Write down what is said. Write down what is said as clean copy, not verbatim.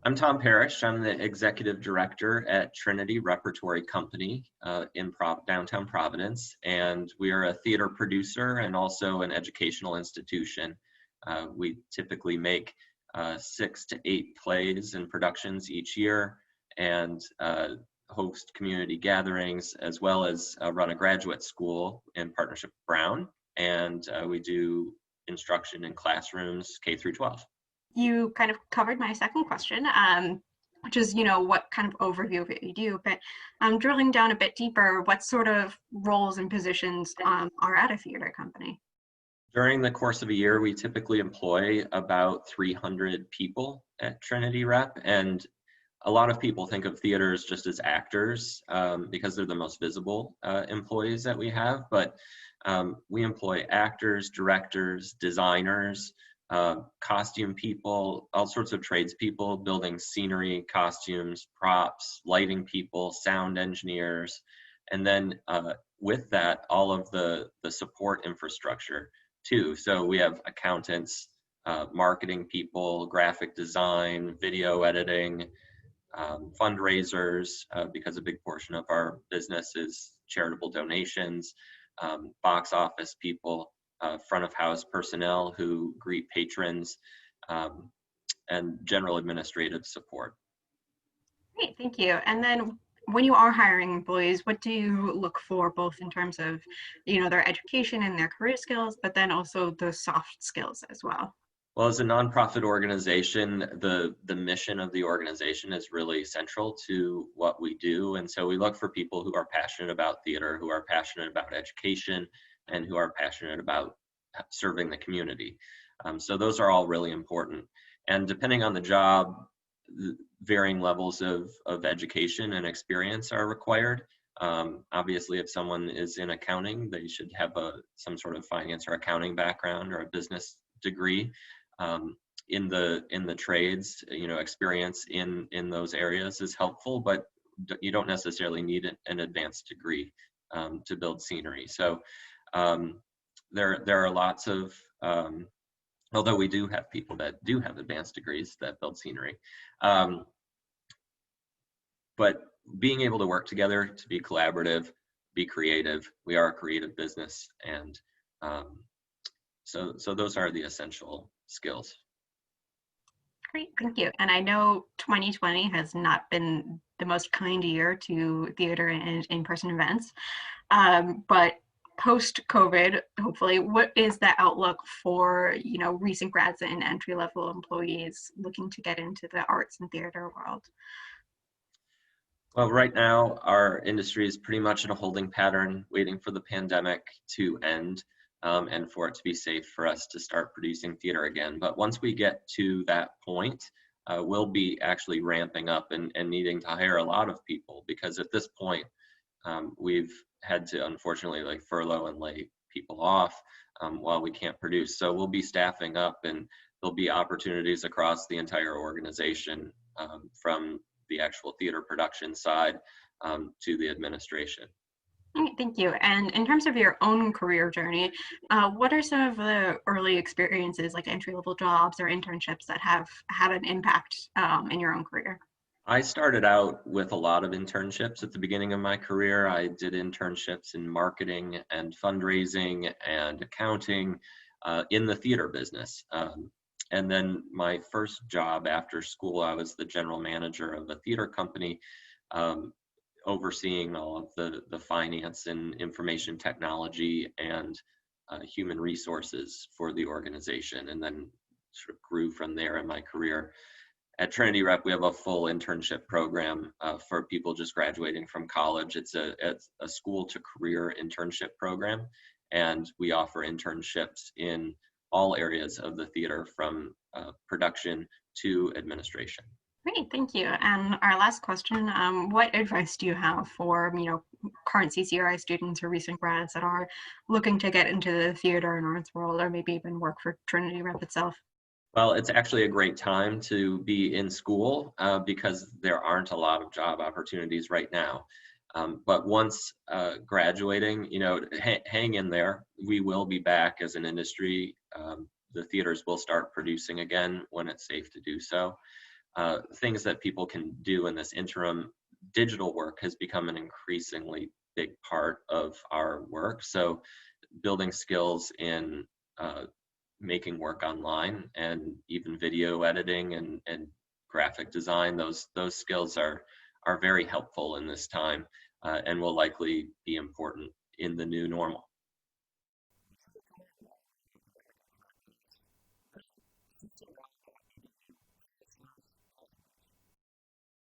I'm Tom Parrish. I'm the executive director at Trinity Repertory Company in downtown Providence, and we are a theater producer and also an educational institution. We typically make 6 to 8 plays and productions each year, and host community gatherings, as well as run a graduate school in partnership with Brown, and we do instruction in classrooms K through 12. You kind of covered my second question, which is, what kind of overview of it you do, but drilling down a bit deeper, what sort of roles and positions are at a theater company? During the course of a year, we typically employ about 300 people at Trinity Rep, and a lot of people think of theaters just as actors because they're the most visible employees that we have, but we employ actors, directors, designers, costume people, all sorts of tradespeople, building scenery, costumes, props, lighting people, sound engineers, and then with that, all of the support infrastructure too. So we have accountants, marketing people, graphic design, video editing, fundraisers, because a big portion of our business is charitable donations, box office people, front of house personnel who greet patrons, and general administrative support. Great, thank you. And then when you are hiring employees, what do you look for both in terms of, their education and their career skills, but then also the soft skills as well? Well, as a nonprofit organization, the mission of the organization is really central to what we do. And so we look for people who are passionate about theater, who are passionate about education, and who are passionate about serving the community. So those are all really important. And depending on the job, varying levels of education and experience are required. Obviously, if someone is in accounting, they should have some sort of finance or accounting background or a business degree. In the trades, experience in those areas is helpful, but you don't necessarily need an advanced degree to build scenery. So there are lots of, although we do have people that do have advanced degrees that build scenery, but being able to work together, to be collaborative, be creative. We are a creative business, and so those are the essential skills. Great, thank you. And I know 2020 has not been the most kind year to theater and in-person events, but post-COVID, hopefully, what is the outlook for, recent grads and entry-level employees looking to get into the arts and theater world? Well, right now, our industry is pretty much in a holding pattern, waiting for the pandemic to end and for it to be safe for us to start producing theater again. But once we get to that point, we'll be actually ramping up and needing to hire a lot of people, because at this point, we've had to unfortunately furlough and lay people off while we can't produce. So we'll be staffing up, and there'll be opportunities across the entire organization, from the actual theater production side to the administration. Thank you. And in terms of your own career journey, what are some of the early experiences, like entry-level jobs or internships, that have had an impact in your own career? I started out with a lot of internships at the beginning of my career. I did internships in marketing and fundraising and accounting in the theater business. And then my first job after school, I was the general manager of a theater company, overseeing all of the finance and information technology and human resources for the organization, and then sort of grew from there in my career. At Trinity Rep, we have a full internship program for people just graduating from college. It's a school to career internship program, and we offer internships in all areas of the theater, from production to administration. Great, thank you. And our last question, what advice do you have for, current CCRI students or recent grads that are looking to get into the theater and arts world, or maybe even work for Trinity Rep itself? Well, it's actually a great time to be in school because there aren't a lot of job opportunities right now. But once graduating, hang in there. We will be back as an industry. The theaters will start producing again when it's safe to do so. things that people can do in this interim. Digital work has become an increasingly big part of our work. So building skills in making work online and even video editing and graphic design, those skills are very helpful in this time and will likely be important in the new normal.